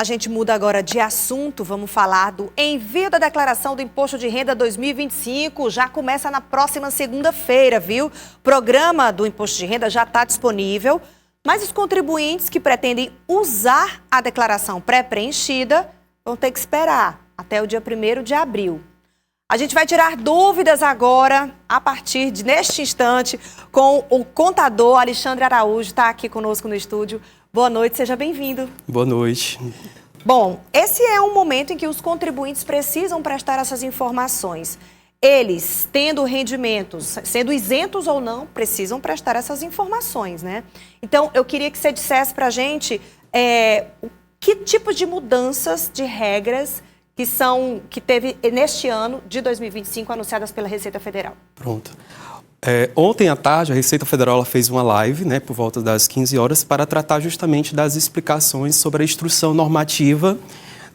A gente muda agora de assunto, vamos falar do envio da declaração do Imposto de Renda 2025. Já começa na próxima segunda-feira, viu? O programa do Imposto de Renda já está disponível, mas os contribuintes que pretendem usar a declaração pré-preenchida vão ter que esperar até o dia 1º de abril. A gente vai tirar dúvidas agora, a partir neste instante, com o contador Alexandre Araújo, está aqui conosco no estúdio. Boa noite, seja bem-vindo. Boa noite. Bom, esse é um momento em que os contribuintes precisam prestar essas informações. Eles, tendo rendimentos, sendo isentos ou não, precisam prestar essas informações, né? Então, eu queria que você dissesse para a gente que tipo de mudanças de regras que teve neste ano de 2025 anunciadas pela Receita Federal. Pronto. Ontem à tarde, a Receita Federal ela fez uma live, por volta das 15 horas, para tratar justamente das explicações sobre a instrução normativa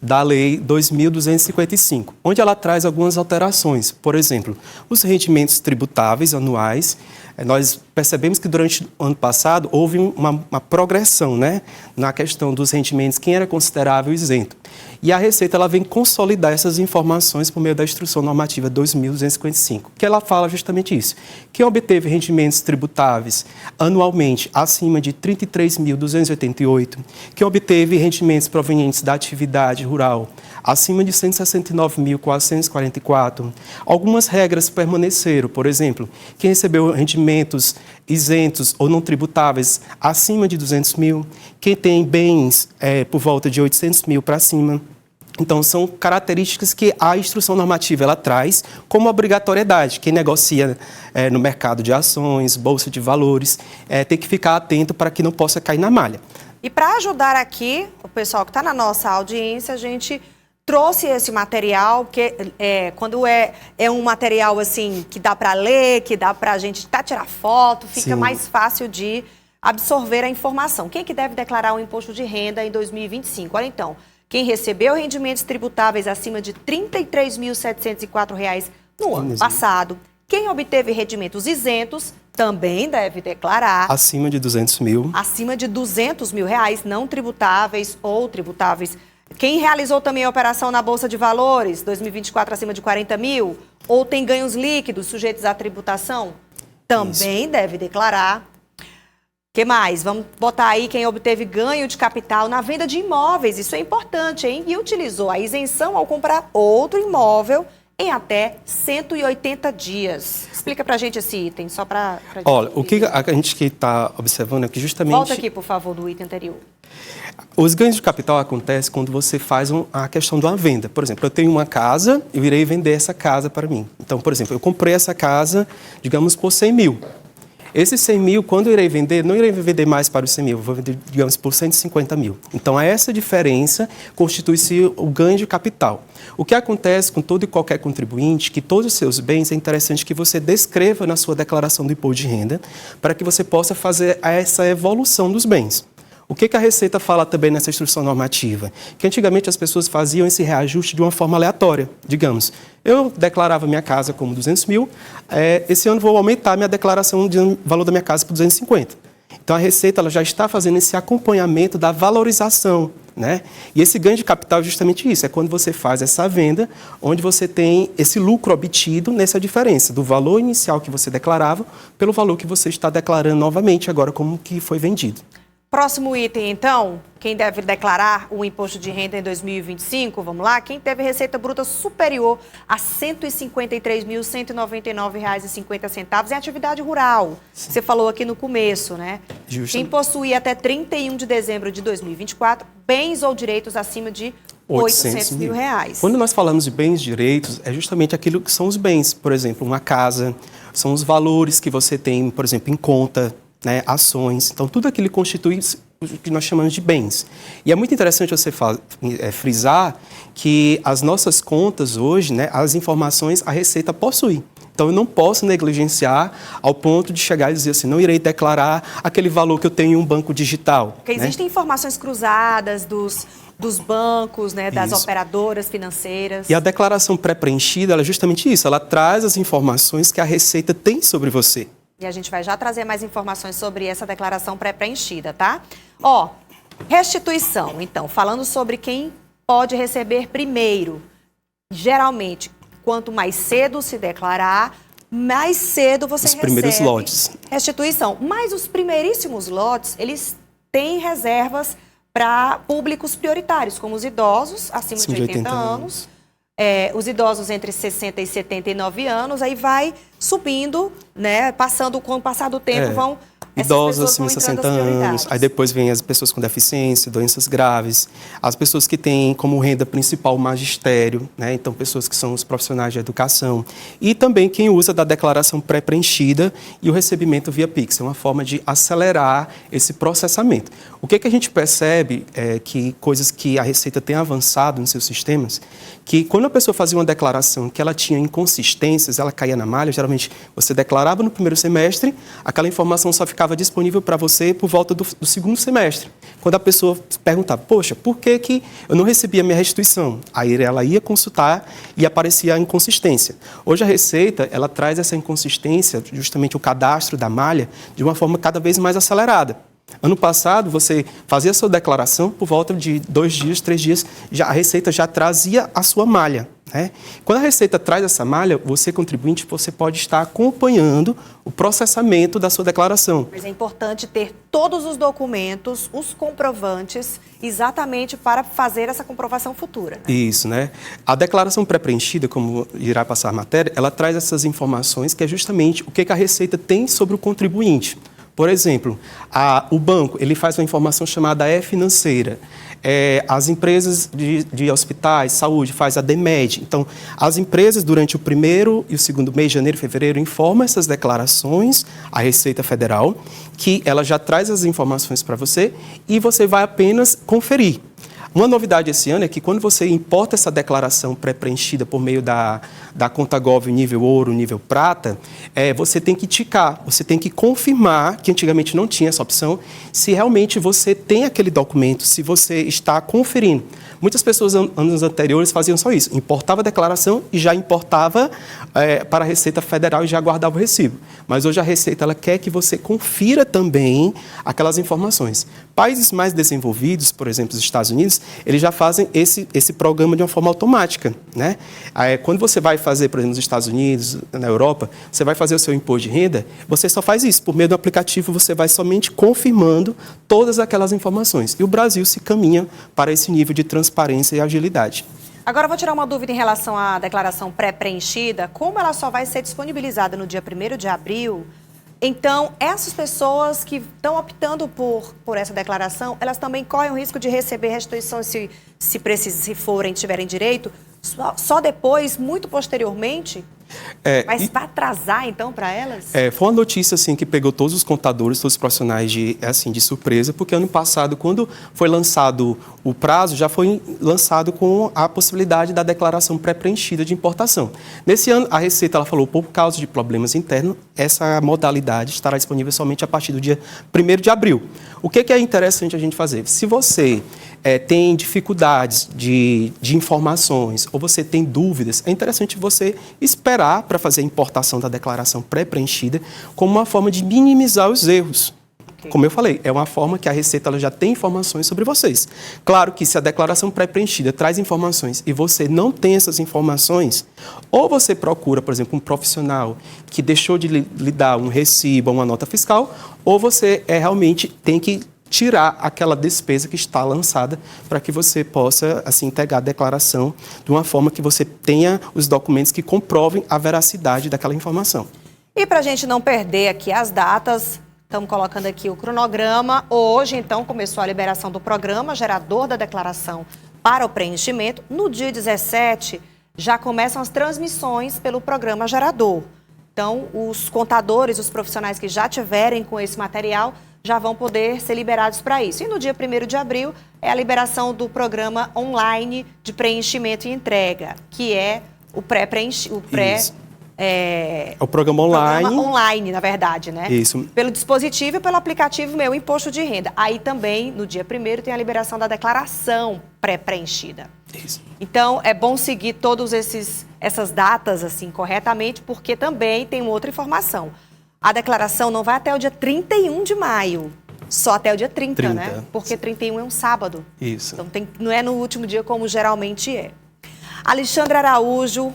da Lei 2.255, onde ela traz algumas alterações. Por exemplo, os rendimentos tributáveis anuais. Nós percebemos que durante o ano passado houve uma progressão, na questão dos rendimentos, quem era considerável isento. E a Receita ela vem consolidar essas informações por meio da Instrução Normativa 2.255, que ela fala justamente isso. Quem obteve rendimentos tributáveis anualmente acima de R$ 33.288, quem obteve rendimentos provenientes da atividade rural acima de R$ 169.444, algumas regras permaneceram. Por exemplo, quem recebeu rendimentos isentos ou não tributáveis acima de 200 mil, quem tem bens por volta de 800 mil para cima. Então, são características que a instrução normativa ela traz como obrigatoriedade. Quem negocia no mercado de ações, bolsa de valores, tem que ficar atento para que não possa cair na malha. E para ajudar aqui, o pessoal que está na nossa audiência, a gente trouxe esse material, que quando é um material assim que dá para ler, que dá para a gente tirar foto, fica Sim. mais fácil de absorver a informação. Quem que deve declarar o imposto de renda em 2025? Olha então, quem recebeu rendimentos tributáveis acima de R$ 33.704 no ano passado, quem obteve rendimentos isentos também deve declarar. Acima de 200 mil. Acima de R$ 200 mil, não tributáveis ou tributáveis. Quem realizou também a operação na Bolsa de Valores, 2024 acima de 40 mil, ou tem ganhos líquidos sujeitos à tributação, também deve declarar. O que mais? Vamos botar aí quem obteve ganho de capital na venda de imóveis, isso é importante, hein? E utilizou a isenção ao comprar outro imóvel em até 180 dias. Explica pra gente esse item, só para... Olha, o que a gente está observando é que justamente... Volta aqui, por favor, do item anterior. Os ganhos de capital acontecem quando você faz a questão de uma venda. Por exemplo, eu tenho uma casa, eu irei vender essa casa para mim. Então, por exemplo, eu comprei essa casa, digamos, por 100 mil. Esses 100 mil, quando eu irei vender, não irei vender mais para os 100 mil, vou vender, digamos, por 150 mil. Então, essa diferença constitui-se o ganho de capital. O que acontece com todo e qualquer contribuinte, que todos os seus bens, é interessante que você descreva na sua declaração do imposto de renda, para que você possa fazer essa evolução dos bens. O que a Receita fala também nessa instrução normativa? Que antigamente as pessoas faziam esse reajuste de uma forma aleatória. Digamos, eu declarava minha casa como 200 mil, esse ano vou aumentar minha declaração de valor da minha casa por 250. Então a Receita ela já está fazendo esse acompanhamento da valorização, E esse ganho de capital é justamente isso, é quando você faz essa venda, onde você tem esse lucro obtido nessa diferença do valor inicial que você declarava pelo valor que você está declarando novamente agora como que foi vendido. Próximo item, então, quem deve declarar o imposto de renda em 2025, vamos lá, quem teve receita bruta superior a R$ 153.199,50 em atividade rural. Sim. Você falou aqui no começo, Justamente. Quem possuía até 31 de dezembro de 2024 bens ou direitos acima de R$ 800 mil. Quando nós falamos de bens e direitos, é justamente aquilo que são os bens. Por exemplo, uma casa, são os valores que você tem, por exemplo, em conta, ações. Então, tudo aquilo constitui o que nós chamamos de bens. E é muito interessante você frisar que as nossas contas hoje, as informações a Receita possui. Então, eu não posso negligenciar ao ponto de chegar e dizer assim, não irei declarar aquele valor que eu tenho em um banco digital. Porque existem informações cruzadas dos bancos, das operadoras financeiras. E a declaração pré-preenchida, ela é justamente isso, ela traz as informações que a Receita tem sobre você. E a gente vai já trazer mais informações sobre essa declaração pré-preenchida, tá? Restituição, então, falando sobre quem pode receber primeiro. Geralmente, quanto mais cedo se declarar, mais cedo você recebe primeiros lotes. Restituição. Mas os primeiríssimos lotes, eles têm reservas para públicos prioritários, como os idosos acima de 80 anos. Os idosos entre 60 e 79 anos, aí vai subindo, né? Com o passar do tempo, vão... Idosos acima de 60 anos, aí depois vem as pessoas com deficiência, doenças graves, as pessoas que têm como renda principal o magistério, né? Então pessoas que são os profissionais de educação, e também quem usa da declaração pré-preenchida e o recebimento via Pix, é uma forma de acelerar esse processamento. O que a gente percebe é que coisas que a Receita tem avançado nos seus sistemas, que quando a pessoa fazia uma declaração que ela tinha inconsistências, ela caía na malha, geralmente você declarava no primeiro semestre, aquela informação só ficava disponível para você por volta do segundo semestre. Quando a pessoa perguntava, poxa, por que eu não recebi a minha restituição? Aí ela ia consultar e aparecia a inconsistência. Hoje a Receita, ela traz essa inconsistência, justamente o cadastro da malha, de uma forma cada vez mais acelerada. Ano passado, você fazia a sua declaração, por volta de 2 dias, 3 dias, a Receita já trazia a sua malha, né? Quando a Receita traz essa malha, você, contribuinte, você pode estar acompanhando o processamento da sua declaração. Mas é importante ter todos os documentos, os comprovantes, exatamente para fazer essa comprovação futura, né? Isso, né? A declaração pré-preenchida, como irá passar a matéria, ela traz essas informações que é justamente o que a Receita tem sobre o contribuinte. Por exemplo, o banco ele faz uma informação chamada E-financeira. As empresas de hospitais, saúde, faz a DMED. Então, as empresas, durante o primeiro e o segundo mês, janeiro e fevereiro, informam essas declarações à Receita Federal, que ela já traz as informações para você e você vai apenas conferir. Uma novidade esse ano é que quando você importa essa declaração pré-preenchida por meio da conta Gov nível ouro, nível prata, você tem que ticar, você tem que confirmar, que antigamente não tinha essa opção, se realmente você tem aquele documento, se você está conferindo. Muitas pessoas, anos anteriores, faziam só isso, importava a declaração e já importava para a Receita Federal e já guardava o recibo. Mas hoje a Receita ela quer que você confira também aquelas informações. Países mais desenvolvidos, por exemplo, os Estados Unidos, eles já fazem esse programa de uma forma automática, né? Quando você vai fazer, por exemplo, nos Estados Unidos, na Europa, você vai fazer o seu imposto de renda, você só faz isso. Por meio do aplicativo, você vai somente confirmando todas aquelas informações. E o Brasil se caminha para esse nível de transparência e agilidade. Agora, eu vou tirar uma dúvida em relação à declaração pré-preenchida. Como ela só vai ser disponibilizada no dia 1º de abril, então, essas pessoas que estão optando por essa declaração, elas também correm o risco de receber restituição se tiverem direito, só depois, muito posteriormente? Mas vai atrasar, então, para elas? Foi uma notícia assim, que pegou todos os contadores, todos os profissionais de surpresa, porque ano passado, quando foi lançado o prazo, já foi lançado com a possibilidade da declaração pré-preenchida de importação. Nesse ano, a Receita ela falou, por causa de problemas internos, essa modalidade estará disponível somente a partir do dia 1º de abril. O que é interessante a gente fazer? Se você tem dificuldades de informações ou você tem dúvidas, é interessante você esperar para fazer a importação da declaração pré-preenchida como uma forma de minimizar os erros. Como eu falei, é uma forma que a Receita ela já tem informações sobre vocês. Claro que se a declaração pré-preenchida traz informações e você não tem essas informações, ou você procura, por exemplo, um profissional que deixou de lhe dar um recibo ou uma nota fiscal, ou você realmente tem que tirar aquela despesa que está lançada para que você possa, assim, integrar a declaração de uma forma que você tenha os documentos que comprovem a veracidade daquela informação. E para a gente não perder aqui as datas, estamos colocando aqui o cronograma. Hoje, então, começou a liberação do programa gerador da declaração para o preenchimento. No dia 17, já começam as transmissões pelo programa gerador. Então, os contadores, os profissionais que já tiverem com esse material, já vão poder ser liberados para isso. E no dia 1º de abril é a liberação do programa online de preenchimento e entrega, que é o o programa online. Programa online, na verdade, né? Isso. Pelo dispositivo e pelo aplicativo Meu Imposto de Renda. Aí também, no dia 1º, tem a liberação da declaração pré-preenchida. Isso. Então, é bom seguir todas essas datas assim corretamente, porque também tem outra informação. A declaração não vai até o dia 31 de maio. Só até o dia 30, 30. né? Porque 31 é um sábado. Isso. Então não é no último dia como geralmente é. Alexandre Araújo,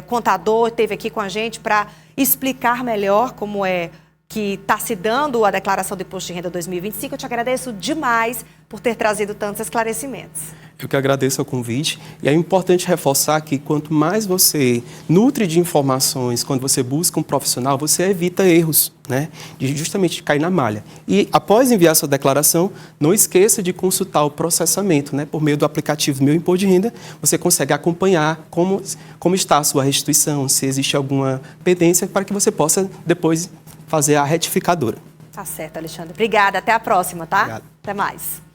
contador, esteve aqui com a gente para explicar melhor como é que está se dando a declaração do Imposto de Renda 2025. Eu te agradeço demais por ter trazido tantos esclarecimentos. Eu que agradeço o convite. E é importante reforçar que quanto mais você nutre de informações, quando você busca um profissional, você evita erros, né? De justamente cair na malha. E após enviar sua declaração, não esqueça de consultar o processamento, né? Por meio do aplicativo Meu Imposto de Renda, você consegue acompanhar como está a sua restituição, se existe alguma pendência, para que você possa depois fazer a retificadora. Tá certo, Alexandre. Obrigada. Até a próxima, tá? Obrigado. Até mais.